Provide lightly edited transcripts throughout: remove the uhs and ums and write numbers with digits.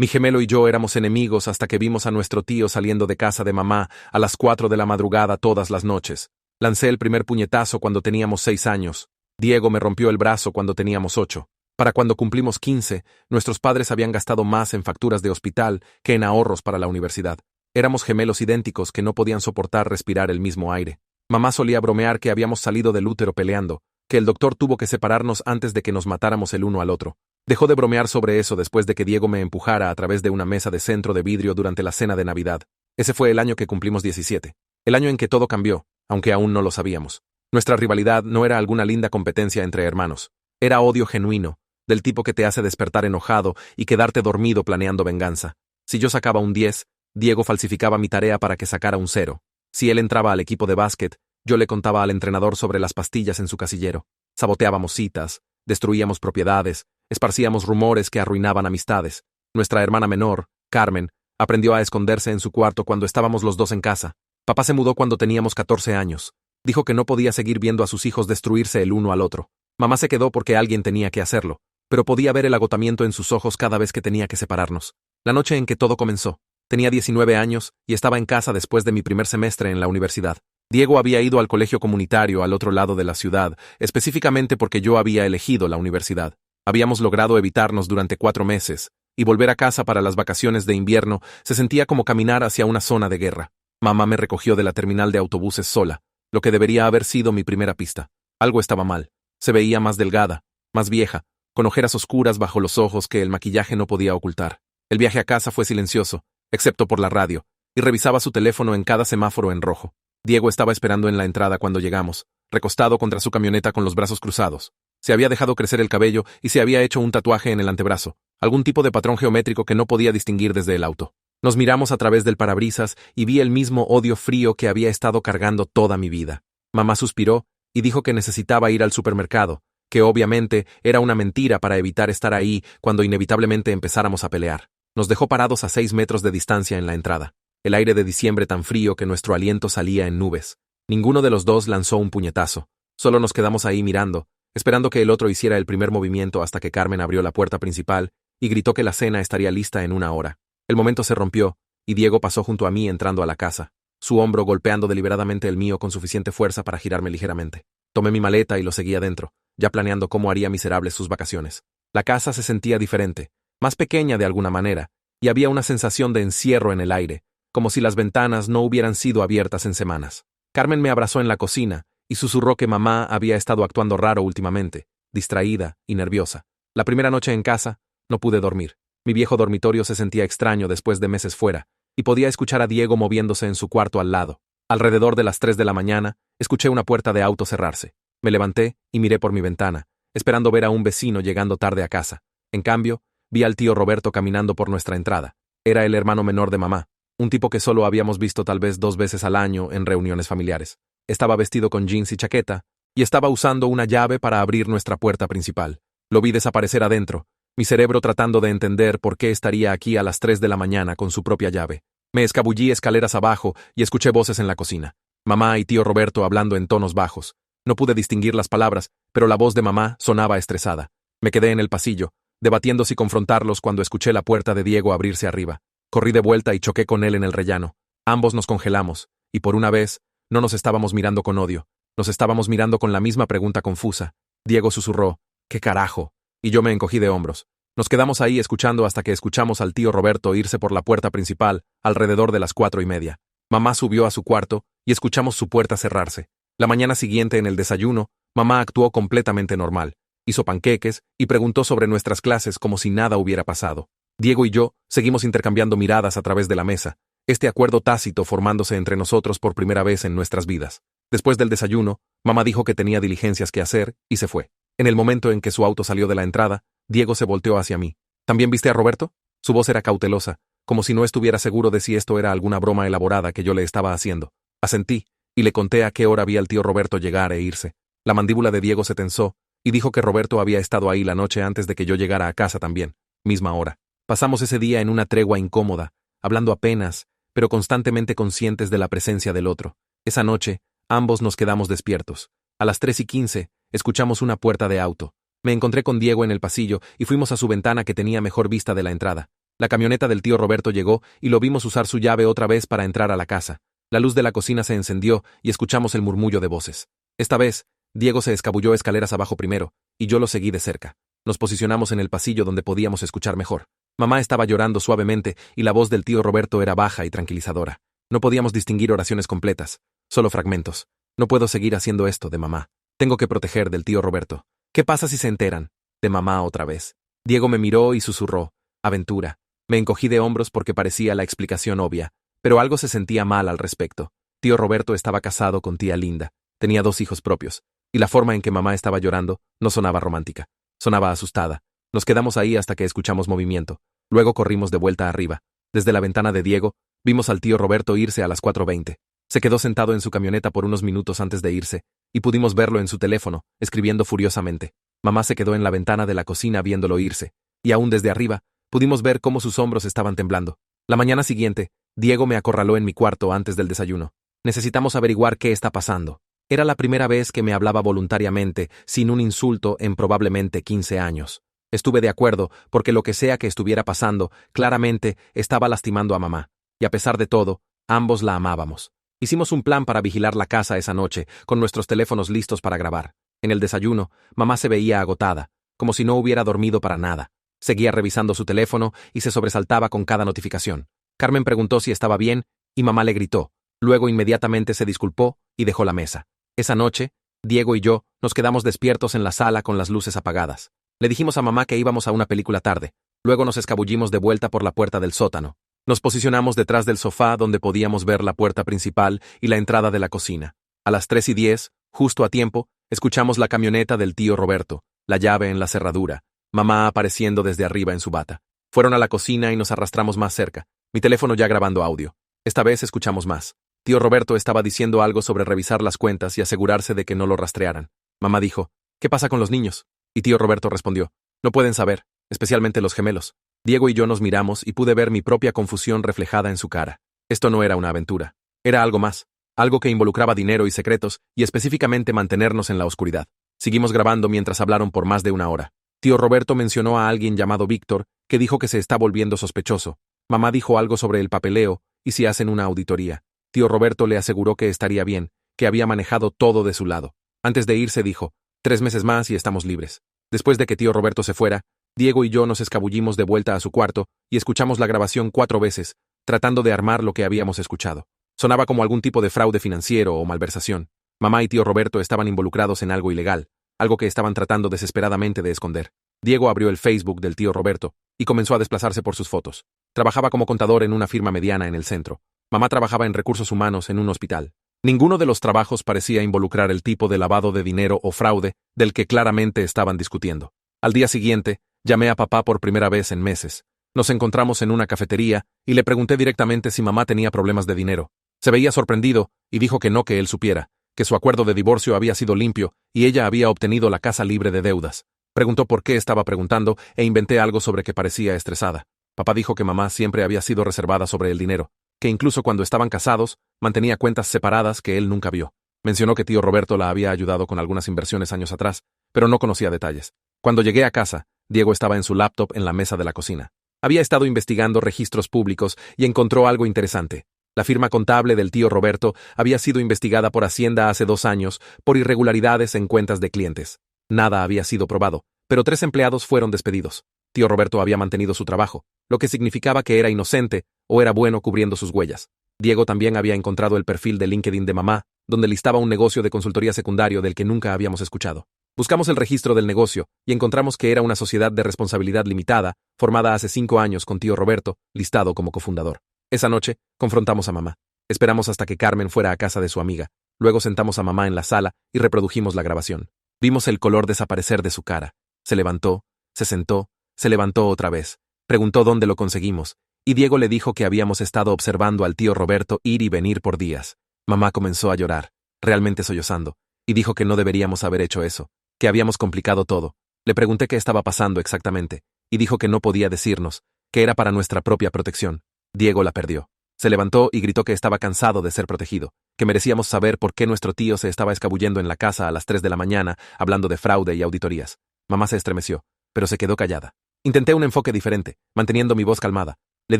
Mi gemelo y yo éramos enemigos hasta que vimos a nuestro tío saliendo de casa de mamá a las 4 de la madrugada todas las noches. Lancé el primer puñetazo cuando teníamos 6 años. Diego me rompió el brazo cuando teníamos 8. Para cuando cumplimos 15, nuestros padres habían gastado más en facturas de hospital que en ahorros para la universidad. Éramos gemelos idénticos que no podían soportar respirar el mismo aire. Mamá solía bromear que habíamos salido del útero peleando, que el doctor tuvo que separarnos antes de que nos matáramos el uno al otro. Dejó de bromear sobre eso después de que Diego me empujara a través de una mesa de centro de vidrio durante la cena de Navidad. Ese fue el año que cumplimos 17. El año en que todo cambió, aunque aún no lo sabíamos. Nuestra rivalidad no era alguna linda competencia entre hermanos. Era odio genuino, del tipo que te hace despertar enojado y quedarte dormido planeando venganza. Si yo sacaba un 10, Diego falsificaba mi tarea para que sacara un 0. Si él entraba al equipo de básquet, yo le contaba al entrenador sobre las pastillas en su casillero. Saboteábamos citas, destruíamos propiedades, esparcíamos rumores que arruinaban amistades. Nuestra hermana menor, Carmen, aprendió a esconderse en su cuarto cuando estábamos los dos en casa. Papá se mudó cuando teníamos 14 años. Dijo que no podía seguir viendo a sus hijos destruirse el uno al otro. Mamá se quedó porque alguien tenía que hacerlo, pero podía ver el agotamiento en sus ojos cada vez que tenía que separarnos. La noche en que todo comenzó. Tenía 19 años y estaba en casa después de mi primer semestre en la universidad. Diego había ido al colegio comunitario al otro lado de la ciudad, específicamente porque yo había elegido la universidad. Habíamos logrado evitarnos durante 4 meses, y volver a casa para las vacaciones de invierno se sentía como caminar hacia una zona de guerra. Mamá me recogió de la terminal de autobuses sola, lo que debería haber sido mi primera pista. Algo estaba mal. Se veía más delgada, más vieja, con ojeras oscuras bajo los ojos que el maquillaje no podía ocultar. El viaje a casa fue silencioso, excepto por la radio, y revisaba su teléfono en cada semáforo en rojo. Diego estaba esperando en la entrada cuando llegamos, recostado contra su camioneta con los brazos cruzados. Se había dejado crecer el cabello y se había hecho un tatuaje en el antebrazo, algún tipo de patrón geométrico que no podía distinguir desde el auto. Nos miramos a través del parabrisas y vi el mismo odio frío que había estado cargando toda mi vida. Mamá suspiró y dijo que necesitaba ir al supermercado, que obviamente era una mentira para evitar estar ahí cuando inevitablemente empezáramos a pelear. Nos dejó parados a 6 metros de distancia en la entrada. El aire de diciembre tan frío que nuestro aliento salía en nubes. Ninguno de los dos lanzó un puñetazo. Solo nos quedamos ahí mirando, esperando que el otro hiciera el primer movimiento hasta que Carmen abrió la puerta principal y gritó que la cena estaría lista en 1 hora. El momento se rompió, y Diego pasó junto a mí entrando a la casa, su hombro golpeando deliberadamente el mío con suficiente fuerza para girarme ligeramente. Tomé mi maleta y lo seguí adentro, ya planeando cómo haría miserables sus vacaciones. La casa se sentía diferente, más pequeña de alguna manera, y había una sensación de encierro en el aire, como si las ventanas no hubieran sido abiertas en semanas. Carmen me abrazó en la cocina y susurró que mamá había estado actuando raro últimamente, distraída y nerviosa. La primera noche en casa, no pude dormir. Mi viejo dormitorio se sentía extraño después de meses fuera, y podía escuchar a Diego moviéndose en su cuarto al lado. Alrededor de las 3 de la mañana, escuché una puerta de auto cerrarse. Me levanté y miré por mi ventana, esperando ver a un vecino llegando tarde a casa. En cambio, vi al tío Roberto caminando por nuestra entrada. Era el hermano menor de mamá, un tipo que solo habíamos visto tal vez 2 veces al año en reuniones familiares. Estaba vestido con jeans y chaqueta, y estaba usando una llave para abrir nuestra puerta principal. Lo vi desaparecer adentro, mi cerebro tratando de entender por qué estaría aquí a las 3 de la mañana con su propia llave. Me escabullí escaleras abajo y escuché voces en la cocina. Mamá y tío Roberto hablando en tonos bajos. No pude distinguir las palabras, pero la voz de mamá sonaba estresada. Me quedé en el pasillo, debatiendo si confrontarlos cuando escuché la puerta de Diego abrirse arriba. Corrí de vuelta y choqué con él en el rellano. Ambos nos congelamos, y por una vez, no nos estábamos mirando con odio. Nos estábamos mirando con la misma pregunta confusa. Diego susurró, ¿qué carajo? Y yo me encogí de hombros. Nos quedamos ahí escuchando hasta que escuchamos al tío Roberto irse por la puerta principal, alrededor de las 4:30. Mamá subió a su cuarto, y escuchamos su puerta cerrarse. La mañana siguiente en el desayuno, mamá actuó completamente normal. Hizo panqueques y preguntó sobre nuestras clases como si nada hubiera pasado. Diego y yo seguimos intercambiando miradas a través de la mesa, este acuerdo tácito formándose entre nosotros por primera vez en nuestras vidas. Después del desayuno, mamá dijo que tenía diligencias que hacer y se fue. En el momento en que su auto salió de la entrada, Diego se volteó hacia mí. ¿También viste a Roberto? Su voz era cautelosa, como si no estuviera seguro de si esto era alguna broma elaborada que yo le estaba haciendo. Asentí, y le conté a qué hora vi al tío Roberto llegar e irse. La mandíbula de Diego se tensó, y dijo que Roberto había estado ahí la noche antes de que yo llegara a casa también, misma hora. Pasamos ese día en una tregua incómoda, hablando apenas, pero constantemente conscientes de la presencia del otro. Esa noche, ambos nos quedamos despiertos. A las 3:15, escuchamos una puerta de auto. Me encontré con Diego en el pasillo y fuimos a su ventana que tenía mejor vista de la entrada. La camioneta del tío Roberto llegó y lo vimos usar su llave otra vez para entrar a la casa. La luz de la cocina se encendió y escuchamos el murmullo de voces. Esta vez, Diego se escabulló escaleras abajo primero, y yo lo seguí de cerca. Nos posicionamos en el pasillo donde podíamos escuchar mejor. Mamá estaba llorando suavemente y la voz del tío Roberto era baja y tranquilizadora. No podíamos distinguir oraciones completas, solo fragmentos. No puedo seguir haciendo esto de mamá. Tengo que proteger del tío Roberto. ¿Qué pasa si se enteran? De mamá otra vez. Diego me miró y susurró. Aventura. Me encogí de hombros porque parecía la explicación obvia, pero algo se sentía mal al respecto. Tío Roberto estaba casado con tía Linda. Tenía 2 hijos propios, y la forma en que mamá estaba llorando no sonaba romántica. Sonaba asustada. Nos quedamos ahí hasta que escuchamos movimiento. Luego corrimos de vuelta arriba. Desde la ventana de Diego, vimos al tío Roberto irse a las 4:20. Se quedó sentado en su camioneta por unos minutos antes de irse, y pudimos verlo en su teléfono, escribiendo furiosamente. Mamá se quedó en la ventana de la cocina viéndolo irse, y aún desde arriba, pudimos ver cómo sus hombros estaban temblando. La mañana siguiente, Diego me acorraló en mi cuarto antes del desayuno. Necesitamos averiguar qué está pasando. Era la primera vez que me hablaba voluntariamente, sin un insulto, en probablemente 15 años. Estuve de acuerdo, porque lo que sea que estuviera pasando, claramente estaba lastimando a mamá. Y a pesar de todo, ambos la amábamos. Hicimos un plan para vigilar la casa esa noche, con nuestros teléfonos listos para grabar. En el desayuno, mamá se veía agotada, como si no hubiera dormido para nada. Seguía revisando su teléfono y se sobresaltaba con cada notificación. Carmen preguntó si estaba bien, y mamá le gritó. Luego inmediatamente se disculpó y dejó la mesa. Esa noche, Diego y yo nos quedamos despiertos en la sala con las luces apagadas. Le dijimos a mamá que íbamos a una película tarde. Luego nos escabullimos de vuelta por la puerta del sótano. Nos posicionamos detrás del sofá donde podíamos ver la puerta principal y la entrada de la cocina. A las 3:10, justo a tiempo, escuchamos la camioneta del tío Roberto, la llave en la cerradura, mamá apareciendo desde arriba en su bata. Fueron a la cocina y nos arrastramos más cerca, mi teléfono ya grabando audio. Esta vez escuchamos más. Tío Roberto estaba diciendo algo sobre revisar las cuentas y asegurarse de que no lo rastrearan. Mamá dijo, ¿qué pasa con los niños? Y tío Roberto respondió, no pueden saber, especialmente los gemelos. Diego y yo nos miramos y pude ver mi propia confusión reflejada en su cara. Esto no era una aventura. Era algo más. Algo que involucraba dinero y secretos, y específicamente mantenernos en la oscuridad. Seguimos grabando mientras hablaron por más de 1 hora. Tío Roberto mencionó a alguien llamado Víctor, que dijo que se está volviendo sospechoso. Mamá dijo algo sobre el papeleo, y si hacen una auditoría. Tío Roberto le aseguró que estaría bien, que había manejado todo de su lado. Antes de irse dijo, 3 meses más y estamos libres. Después de que tío Roberto se fuera, Diego y yo nos escabullimos de vuelta a su cuarto y escuchamos la grabación 4 veces, tratando de armar lo que habíamos escuchado. Sonaba como algún tipo de fraude financiero o malversación. Mamá y tío Roberto estaban involucrados en algo ilegal, algo que estaban tratando desesperadamente de esconder. Diego abrió el Facebook del tío Roberto y comenzó a desplazarse por sus fotos. Trabajaba como contador en una firma mediana en el centro. Mamá trabajaba en recursos humanos en un hospital. Ninguno de los trabajos parecía involucrar el tipo de lavado de dinero o fraude del que claramente estaban discutiendo. Al día siguiente, llamé a papá por primera vez en meses. Nos encontramos en una cafetería y le pregunté directamente si mamá tenía problemas de dinero. Se veía sorprendido y dijo que no que él supiera, que su acuerdo de divorcio había sido limpio y ella había obtenido la casa libre de deudas. Preguntó por qué estaba preguntando e inventé algo sobre que parecía estresada. Papá dijo que mamá siempre había sido reservada sobre el dinero, que incluso cuando estaban casados, mantenía cuentas separadas que él nunca vio. Mencionó que tío Roberto la había ayudado con algunas inversiones años atrás, pero no conocía detalles. Cuando llegué a casa, Diego estaba en su laptop en la mesa de la cocina. Había estado investigando registros públicos y encontró algo interesante. La firma contable del tío Roberto había sido investigada por Hacienda hace 2 años por irregularidades en cuentas de clientes. Nada había sido probado, pero 3 empleados fueron despedidos. Tío Roberto había mantenido su trabajo, lo que significaba que era inocente o era bueno cubriendo sus huellas. Diego también había encontrado el perfil de LinkedIn de mamá, donde listaba un negocio de consultoría secundario del que nunca habíamos escuchado. Buscamos el registro del negocio y encontramos que era una sociedad de responsabilidad limitada, formada hace 5 años con tío Roberto, listado como cofundador. Esa noche, confrontamos a mamá. Esperamos hasta que Carmen fuera a casa de su amiga. Luego sentamos a mamá en la sala y reprodujimos la grabación. Vimos el color desaparecer de su cara. Se levantó, se sentó, se levantó otra vez. Preguntó dónde lo conseguimos, y Diego le dijo que habíamos estado observando al tío Roberto ir y venir por días. Mamá comenzó a llorar, realmente sollozando, y dijo que no deberíamos haber hecho eso, que habíamos complicado todo. Le pregunté qué estaba pasando exactamente, y dijo que no podía decirnos, que era para nuestra propia protección. Diego la perdió. Se levantó y gritó que estaba cansado de ser protegido, que merecíamos saber por qué nuestro tío se estaba escabullendo en la casa a las 3 de la mañana, hablando de fraude y auditorías. Mamá se estremeció, pero se quedó callada. Intenté un enfoque diferente, manteniendo mi voz calmada. Le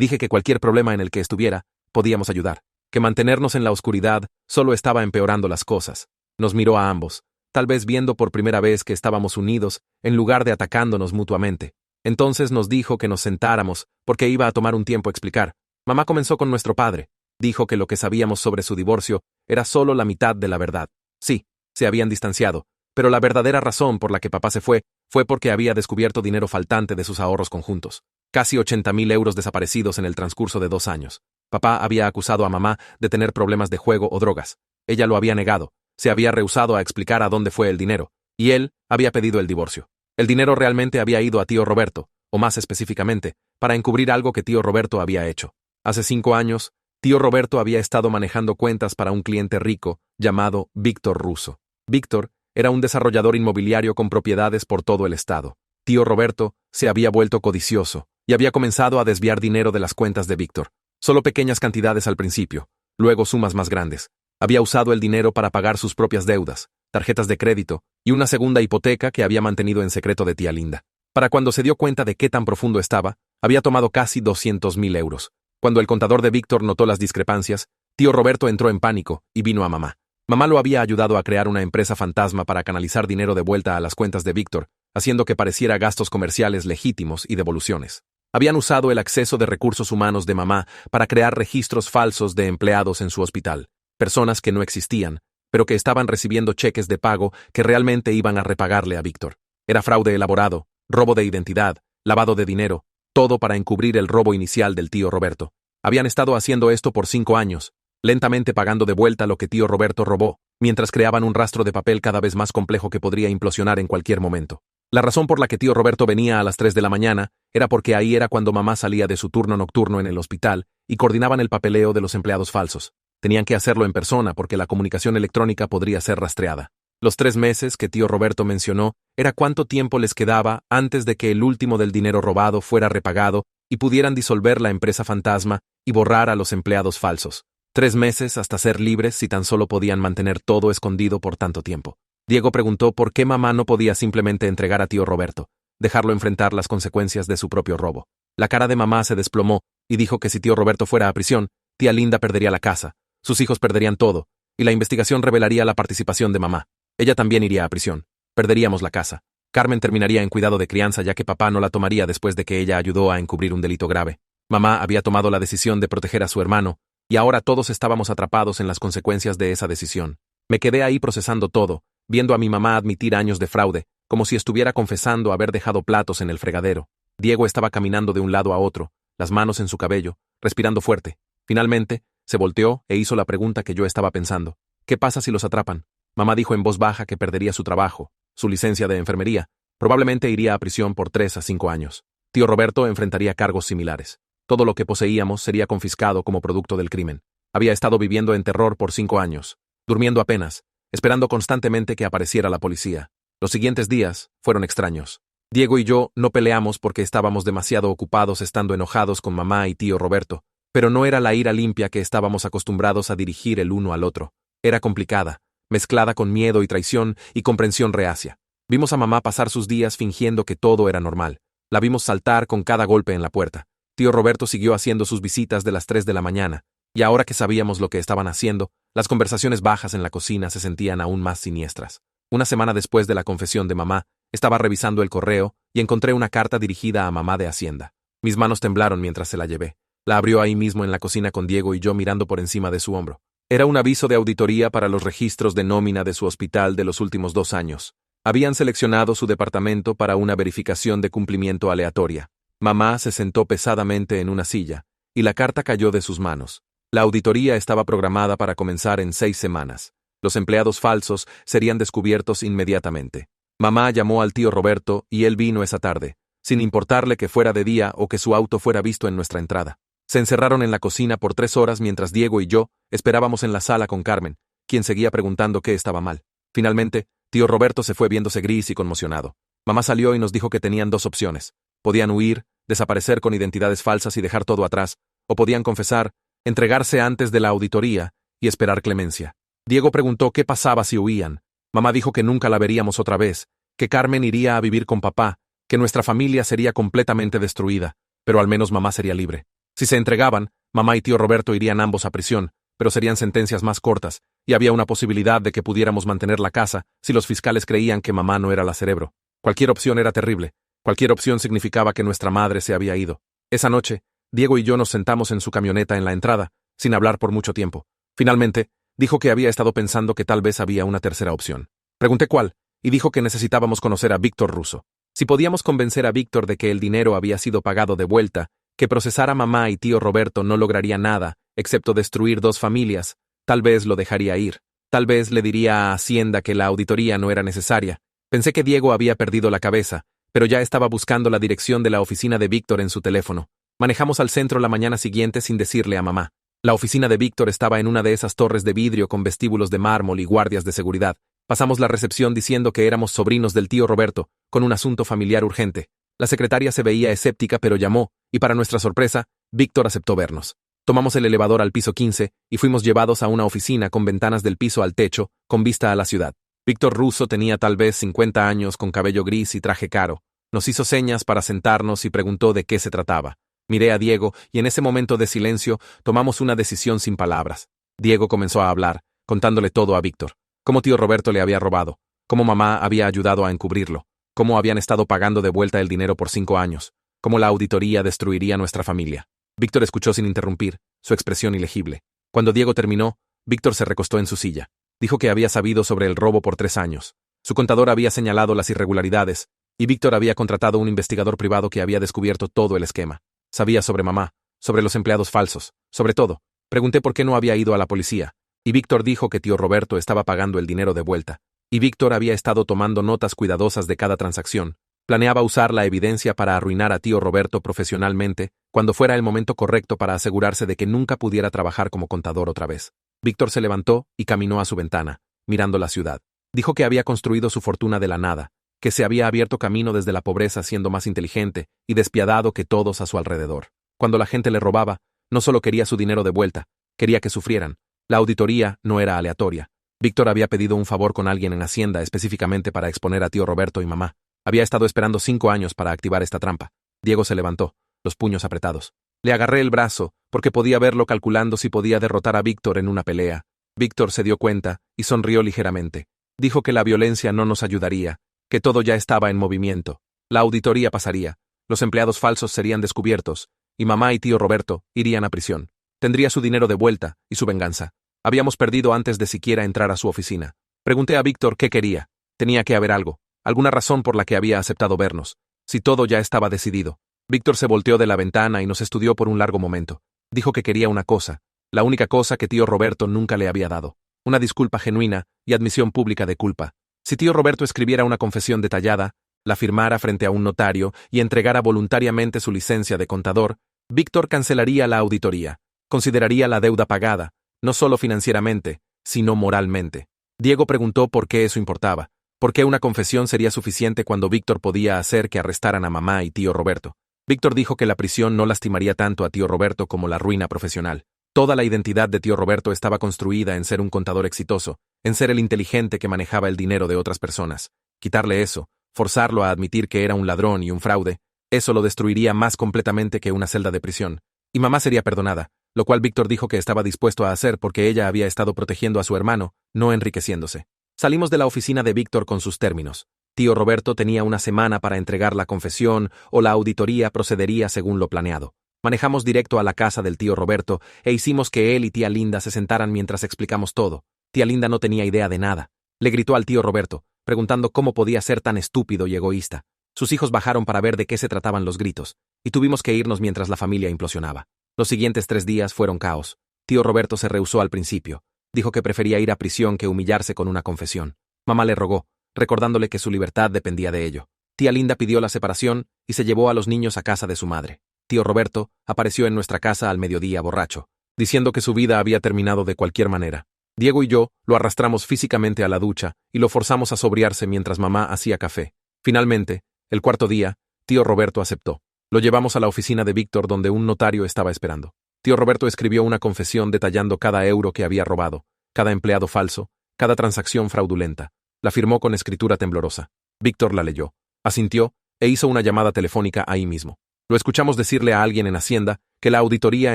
dije que cualquier problema en el que estuviera, podíamos ayudar. Que mantenernos en la oscuridad solo estaba empeorando las cosas. Nos miró a ambos, tal vez viendo por primera vez que estábamos unidos, en lugar de atacándonos mutuamente. Entonces nos dijo que nos sentáramos, porque iba a tomar un tiempo explicar. Mamá comenzó con nuestro padre. Dijo que lo que sabíamos sobre su divorcio era solo la mitad de la verdad. Sí, se habían distanciado, pero la verdadera razón por la que papá se fue porque había descubierto dinero faltante de sus ahorros conjuntos. Casi 80.000 euros desaparecidos en el transcurso de 2 años. Papá había acusado a mamá de tener problemas de juego o drogas. Ella lo había negado, se había rehusado a explicar a dónde fue el dinero, y él había pedido el divorcio. El dinero realmente había ido a tío Roberto, o más específicamente, para encubrir algo que tío Roberto había hecho. Hace 5 años, tío Roberto había estado manejando cuentas para un cliente rico llamado Víctor Russo. Víctor era un desarrollador inmobiliario con propiedades por todo el estado. Tío Roberto se había vuelto codicioso y había comenzado a desviar dinero de las cuentas de Víctor. Solo pequeñas cantidades al principio, luego sumas más grandes. Había usado el dinero para pagar sus propias deudas, tarjetas de crédito y una segunda hipoteca que había mantenido en secreto de tía Linda. Para cuando se dio cuenta de qué tan profundo estaba, había tomado casi 200.000 euros. Cuando el contador de Víctor notó las discrepancias, tío Roberto entró en pánico y vino a mamá. Mamá lo había ayudado a crear una empresa fantasma para canalizar dinero de vuelta a las cuentas de Víctor, haciendo que pareciera gastos comerciales legítimos y devoluciones. Habían usado el acceso de recursos humanos de mamá para crear registros falsos de empleados en su hospital, personas que no existían, pero que estaban recibiendo cheques de pago que realmente iban a repagarle a Víctor. Era fraude elaborado, robo de identidad, lavado de dinero, todo para encubrir el robo inicial del tío Roberto. Habían estado haciendo esto por 5 años, lentamente pagando de vuelta lo que tío Roberto robó, mientras creaban un rastro de papel cada vez más complejo que podría implosionar en cualquier momento. La razón por la que tío Roberto venía a las 3 de la mañana era porque ahí era cuando mamá salía de su turno nocturno en el hospital y coordinaban el papeleo de los empleados falsos. Tenían que hacerlo en persona porque la comunicación electrónica podría ser rastreada. Los 3 meses que tío Roberto mencionó era cuánto tiempo les quedaba antes de que el último del dinero robado fuera repagado y pudieran disolver la empresa fantasma y borrar a los empleados falsos. 3 meses hasta ser libres si tan solo podían mantener todo escondido por tanto tiempo. Diego preguntó por qué mamá no podía simplemente entregar a tío Roberto, dejarlo enfrentar las consecuencias de su propio robo. La cara de mamá se desplomó y dijo que si tío Roberto fuera a prisión, tía Linda perdería la casa, sus hijos perderían todo, y la investigación revelaría la participación de mamá. Ella también iría a prisión. Perderíamos la casa. Carmen terminaría en cuidado de crianza ya que papá no la tomaría después de que ella ayudó a encubrir un delito grave. Mamá había tomado la decisión de proteger a su hermano, y ahora todos estábamos atrapados en las consecuencias de esa decisión. Me quedé ahí procesando todo, viendo a mi mamá admitir años de fraude, como si estuviera confesando haber dejado platos en el fregadero. Diego estaba caminando de un lado a otro, las manos en su cabello, respirando fuerte. Finalmente, se volteó e hizo la pregunta que yo estaba pensando. ¿Qué pasa si los atrapan? Mamá dijo en voz baja que perdería su trabajo, su licencia de enfermería, probablemente iría a prisión por 3 a 5 años. Tío Roberto enfrentaría cargos similares. Todo lo que poseíamos sería confiscado como producto del crimen. Había estado viviendo en terror por 5 años, durmiendo apenas, esperando constantemente que apareciera la policía. Los siguientes días fueron extraños. Diego y yo no peleamos porque estábamos demasiado ocupados estando enojados con mamá y tío Roberto, pero no era la ira limpia que estábamos acostumbrados a dirigir el uno al otro. Era complicada, mezclada con miedo y traición y comprensión reacia. Vimos a mamá pasar sus días fingiendo que todo era normal. La vimos saltar con cada golpe en la puerta. Tío Roberto siguió haciendo sus visitas de las 3 de la mañana, y ahora que sabíamos lo que estaban haciendo, las conversaciones bajas en la cocina se sentían aún más siniestras. Una semana después de la confesión de mamá, estaba revisando el correo y encontré una carta dirigida a mamá de Hacienda. Mis manos temblaron mientras se la llevé. La abrió ahí mismo en la cocina con Diego y yo mirando por encima de su hombro. Era un aviso de auditoría para los registros de nómina de su hospital de los últimos 2 años. Habían seleccionado su departamento para una verificación de cumplimiento aleatoria. Mamá se sentó pesadamente en una silla, y la carta cayó de sus manos. La auditoría estaba programada para comenzar en 6 semanas. Los empleados falsos serían descubiertos inmediatamente. Mamá llamó al tío Roberto y él vino esa tarde, sin importarle que fuera de día o que su auto fuera visto en nuestra entrada. Se encerraron en la cocina por 3 horas mientras Diego y yo esperábamos en la sala con Carmen, quien seguía preguntando qué estaba mal. Finalmente, tío Roberto se fue viéndose gris y conmocionado. Mamá salió y nos dijo que tenían 2 opciones. Podían huir, desaparecer con identidades falsas y dejar todo atrás, o podían confesar, entregarse antes de la auditoría y esperar clemencia. Diego preguntó qué pasaba si huían. Mamá dijo que nunca la veríamos otra vez, que Carmen iría a vivir con papá, que nuestra familia sería completamente destruida, pero al menos mamá sería libre. Si se entregaban, mamá y tío Roberto irían ambos a prisión, pero serían sentencias más cortas, y había una posibilidad de que pudiéramos mantener la casa si los fiscales creían que mamá no era la cerebro. Cualquier opción era terrible. Cualquier opción significaba que nuestra madre se había ido. Esa noche, Diego y yo nos sentamos en su camioneta en la entrada, sin hablar por mucho tiempo. Finalmente, dijo que había estado pensando que tal vez había una tercera opción. Pregunté cuál, y dijo que necesitábamos conocer a Víctor Russo. Si podíamos convencer a Víctor de que el dinero había sido pagado de vuelta, que procesar a mamá y tío Roberto no lograría nada, excepto destruir dos familias, tal vez lo dejaría ir. Tal vez le diría a Hacienda que la auditoría no era necesaria. Pensé que Diego había perdido la cabeza, pero ya estaba buscando la dirección de la oficina de Víctor en su teléfono. Manejamos al centro la mañana siguiente sin decirle a mamá. La oficina de Víctor estaba en una de esas torres de vidrio con vestíbulos de mármol y guardias de seguridad. Pasamos la recepción diciendo que éramos sobrinos del tío Roberto, con un asunto familiar urgente. La secretaria se veía escéptica pero llamó, y para nuestra sorpresa, Víctor aceptó vernos. Tomamos el elevador al piso 15 y fuimos llevados a una oficina con ventanas del piso al techo, con vista a la ciudad. Víctor Russo tenía tal vez 50 años con cabello gris y traje caro. Nos hizo señas para sentarnos y preguntó de qué se trataba. Miré a Diego y en ese momento de silencio tomamos una decisión sin palabras. Diego comenzó a hablar, contándole todo a Víctor. Cómo tío Roberto le había robado, cómo mamá había ayudado a encubrirlo, cómo habían estado pagando de vuelta el dinero por 5 años, cómo la auditoría destruiría nuestra familia. Víctor escuchó sin interrumpir, su expresión ilegible. Cuando Diego terminó, Víctor se recostó en su silla. Dijo que había sabido sobre el robo por 3 años. Su contador había señalado las irregularidades, y Víctor había contratado un investigador privado que había descubierto todo el esquema. Sabía sobre mamá, sobre los empleados falsos, sobre todo. Pregunté por qué no había ido a la policía, y Víctor dijo que tío Roberto estaba pagando el dinero de vuelta, y Víctor había estado tomando notas cuidadosas de cada transacción. Planeaba usar la evidencia para arruinar a tío Roberto profesionalmente cuando fuera el momento correcto para asegurarse de que nunca pudiera trabajar como contador otra vez. Víctor se levantó y caminó a su ventana, mirando la ciudad. Dijo que había construido su fortuna de la nada, que se había abierto camino desde la pobreza siendo más inteligente y despiadado que todos a su alrededor. Cuando la gente le robaba, no solo quería su dinero de vuelta, quería que sufrieran. La auditoría no era aleatoria. Víctor había pedido un favor con alguien en Hacienda específicamente para exponer a tío Roberto y mamá. Había estado esperando 5 años para activar esta trampa. Diego se levantó, los puños apretados. Le agarré el brazo, porque podía verlo calculando si podía derrotar a Víctor en una pelea. Víctor se dio cuenta y sonrió ligeramente. Dijo que la violencia no nos ayudaría, que todo ya estaba en movimiento. La auditoría pasaría, los empleados falsos serían descubiertos, y mamá y tío Roberto irían a prisión. Tendría su dinero de vuelta y su venganza. Habíamos perdido antes de siquiera entrar a su oficina. Pregunté a Víctor qué quería. Tenía que haber algo, alguna razón por la que había aceptado vernos. Si todo ya estaba decidido. Víctor se volteó de la ventana y nos estudió por un largo momento. Dijo que quería una cosa, la única cosa que tío Roberto nunca le había dado. Una disculpa genuina y admisión pública de culpa. Si tío Roberto escribiera una confesión detallada, la firmara frente a un notario y entregara voluntariamente su licencia de contador, Víctor cancelaría la auditoría, consideraría la deuda pagada, no solo financieramente, sino moralmente. Diego preguntó por qué eso importaba, por qué una confesión sería suficiente cuando Víctor podía hacer que arrestaran a mamá y tío Roberto. Víctor dijo que la prisión no lastimaría tanto a tío Roberto como la ruina profesional. Toda la identidad de tío Roberto estaba construida en ser un contador exitoso, en ser el inteligente que manejaba el dinero de otras personas. Quitarle eso, forzarlo a admitir que era un ladrón y un fraude, eso lo destruiría más completamente que una celda de prisión. Y mamá sería perdonada, lo cual Víctor dijo que estaba dispuesto a hacer porque ella había estado protegiendo a su hermano, no enriqueciéndose. Salimos de la oficina de Víctor con sus términos. Tío Roberto tenía una semana para entregar la confesión o la auditoría procedería según lo planeado. Manejamos directo a la casa del tío Roberto e hicimos que él y tía Linda se sentaran mientras explicamos todo. Tía Linda no tenía idea de nada. Le gritó al tío Roberto, preguntando cómo podía ser tan estúpido y egoísta. Sus hijos bajaron para ver de qué se trataban los gritos, y tuvimos que irnos mientras la familia implosionaba. Los siguientes 3 días fueron caos. Tío Roberto se rehusó al principio. Dijo que prefería ir a prisión que humillarse con una confesión. Mamá le rogó, recordándole que su libertad dependía de ello. Tía Linda pidió la separación y se llevó a los niños a casa de su madre. Tío Roberto apareció en nuestra casa al mediodía borracho, diciendo que su vida había terminado de cualquier manera. Diego y yo lo arrastramos físicamente a la ducha y lo forzamos a sobriarse mientras mamá hacía café. Finalmente, el 4.º día, tío Roberto aceptó. Lo llevamos a la oficina de Víctor donde un notario estaba esperando. Tío Roberto escribió una confesión detallando cada euro que había robado, cada empleado falso, cada transacción fraudulenta. La firmó con escritura temblorosa. Víctor la leyó. Asintió, e hizo una llamada telefónica ahí mismo. Lo escuchamos decirle a alguien en Hacienda que la auditoría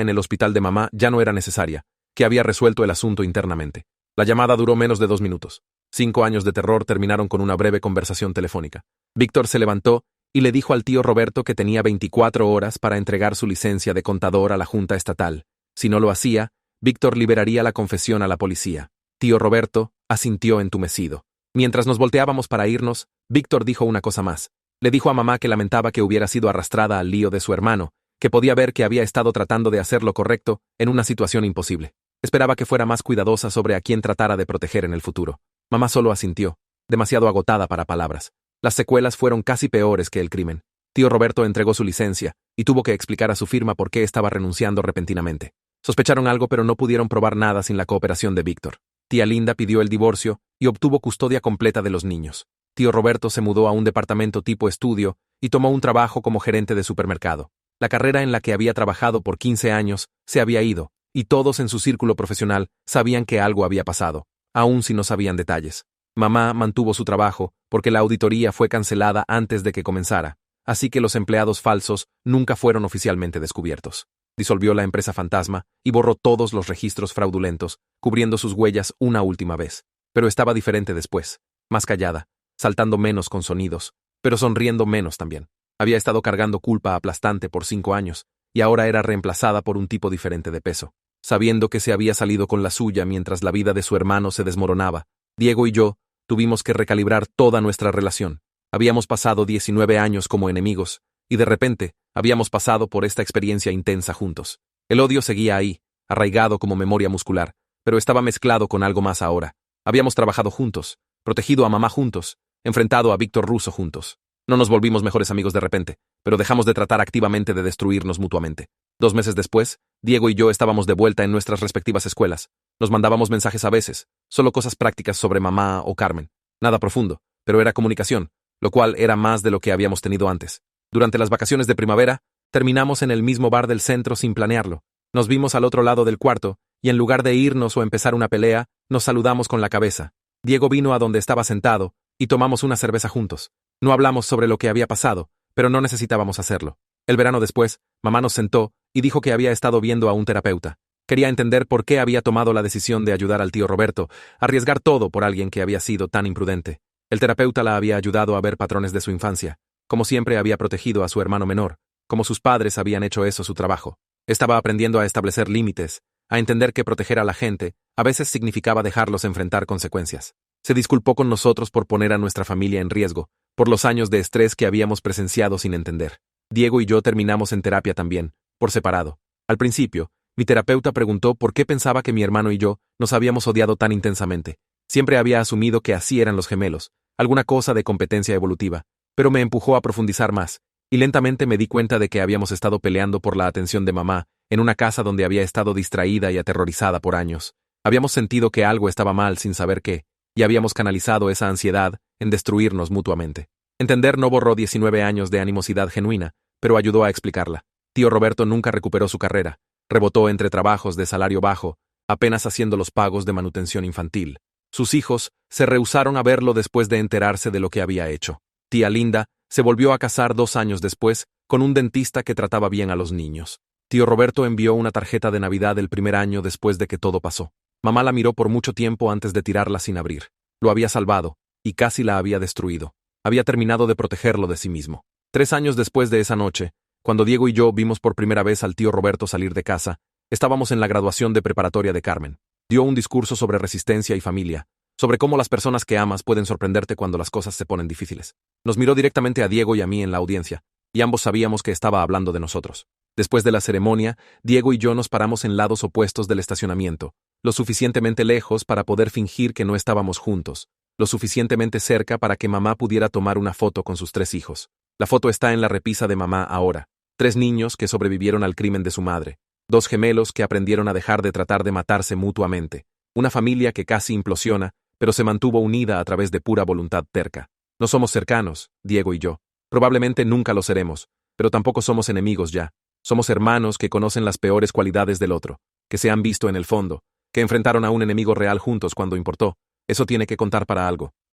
en el hospital de mamá ya no era necesaria, que había resuelto el asunto internamente. La llamada duró menos de 2 minutos. 5 años de terror terminaron con una breve conversación telefónica. Víctor se levantó y le dijo al tío Roberto que tenía 24 horas para entregar su licencia de contador a la Junta Estatal. Si no lo hacía, Víctor liberaría la confesión a la policía. Tío Roberto asintió entumecido. Mientras nos volteábamos para irnos, Víctor dijo una cosa más. Le dijo a mamá que lamentaba que hubiera sido arrastrada al lío de su hermano, que podía ver que había estado tratando de hacer lo correcto en una situación imposible. Esperaba que fuera más cuidadosa sobre a quién tratara de proteger en el futuro. Mamá solo asintió, demasiado agotada para palabras. Las secuelas fueron casi peores que el crimen. Tío Roberto entregó su licencia y tuvo que explicar a su firma por qué estaba renunciando repentinamente. Sospecharon algo pero no pudieron probar nada sin la cooperación de Víctor. Tía Linda pidió el divorcio y obtuvo custodia completa de los niños. Tío Roberto se mudó a un departamento tipo estudio y tomó un trabajo como gerente de supermercado. La carrera en la que había trabajado por 15 años se había ido, y todos en su círculo profesional sabían que algo había pasado, aun si no sabían detalles. Mamá mantuvo su trabajo porque la auditoría fue cancelada antes de que comenzara, así que los empleados falsos nunca fueron oficialmente descubiertos. Disolvió la empresa fantasma y borró todos los registros fraudulentos, cubriendo sus huellas una última vez. Pero estaba diferente después, más callada, saltando menos con sonidos, pero sonriendo menos también. Había estado cargando culpa aplastante por 5 años, y ahora era reemplazada por un tipo diferente de peso. Sabiendo que se había salido con la suya mientras la vida de su hermano se desmoronaba, Diego y yo tuvimos que recalibrar toda nuestra relación. Habíamos pasado 19 años como enemigos, y de repente habíamos pasado por esta experiencia intensa juntos. El odio seguía ahí, arraigado como memoria muscular, pero estaba mezclado con algo más ahora. Habíamos trabajado juntos, protegido a mamá juntos, enfrentado a Víctor Russo juntos. No nos volvimos mejores amigos de repente, pero dejamos de tratar activamente de destruirnos mutuamente. 2 meses después, Diego y yo estábamos de vuelta en nuestras respectivas escuelas. Nos mandábamos mensajes a veces, solo cosas prácticas sobre mamá o Carmen. Nada profundo, pero era comunicación, lo cual era más de lo que habíamos tenido antes. Durante las vacaciones de primavera, terminamos en el mismo bar del centro sin planearlo. Nos vimos al otro lado del cuarto, y en lugar de irnos o empezar una pelea, nos saludamos con la cabeza. Diego vino a donde estaba sentado, y tomamos una cerveza juntos. No hablamos sobre lo que había pasado, pero no necesitábamos hacerlo. El verano después, mamá nos sentó y dijo que había estado viendo a un terapeuta. Quería entender por qué había tomado la decisión de ayudar al tío Roberto, arriesgar todo por alguien que había sido tan imprudente. El terapeuta la había ayudado a ver patrones de su infancia. Como siempre había protegido a su hermano menor, como sus padres habían hecho eso su trabajo. Estaba aprendiendo a establecer límites, a entender que proteger a la gente a veces significaba dejarlos enfrentar consecuencias. Se disculpó con nosotros por poner a nuestra familia en riesgo, por los años de estrés que habíamos presenciado sin entender. Diego y yo terminamos en terapia también, por separado. Al principio, mi terapeuta preguntó por qué pensaba que mi hermano y yo nos habíamos odiado tan intensamente. Siempre había asumido que así eran los gemelos, alguna cosa de competencia evolutiva, pero me empujó a profundizar más, y lentamente me di cuenta de que habíamos estado peleando por la atención de mamá, en una casa donde había estado distraída y aterrorizada por años. Habíamos sentido que algo estaba mal sin saber qué, y habíamos canalizado esa ansiedad en destruirnos mutuamente. Entender no borró 19 años de animosidad genuina, pero ayudó a explicarla. Tío Roberto nunca recuperó su carrera, rebotó entre trabajos de salario bajo, apenas haciendo los pagos de manutención infantil. Sus hijos se rehusaron a verlo después de enterarse de lo que había hecho. Tía Linda se volvió a casar 2 años después con un dentista que trataba bien a los niños. Tío Roberto envió una tarjeta de Navidad el primer año después de que todo pasó. Mamá la miró por mucho tiempo antes de tirarla sin abrir. Lo había salvado, y casi la había destruido. Había terminado de protegerlo de sí mismo. 3 años después de esa noche, cuando Diego y yo vimos por primera vez al tío Roberto salir de casa, estábamos en la graduación de preparatoria de Carmen. Dio un discurso sobre resistencia y familia, sobre cómo las personas que amas pueden sorprenderte cuando las cosas se ponen difíciles. Nos miró directamente a Diego y a mí en la audiencia, y ambos sabíamos que estaba hablando de nosotros. Después de la ceremonia, Diego y yo nos paramos en lados opuestos del estacionamiento, lo suficientemente lejos para poder fingir que no estábamos juntos, lo suficientemente cerca para que mamá pudiera tomar una foto con sus 3 hijos. La foto está en la repisa de mamá ahora. 3 niños que sobrevivieron al crimen de su madre. 2 gemelos que aprendieron a dejar de tratar de matarse mutuamente. Una familia que casi implosiona, pero se mantuvo unida a través de pura voluntad terca. No somos cercanos, Diego y yo. Probablemente nunca lo seremos, pero tampoco somos enemigos ya. Somos hermanos que conocen las peores cualidades del otro, que se han visto en el fondo, que enfrentaron a un enemigo real juntos cuando importó. Eso tiene que contar para algo.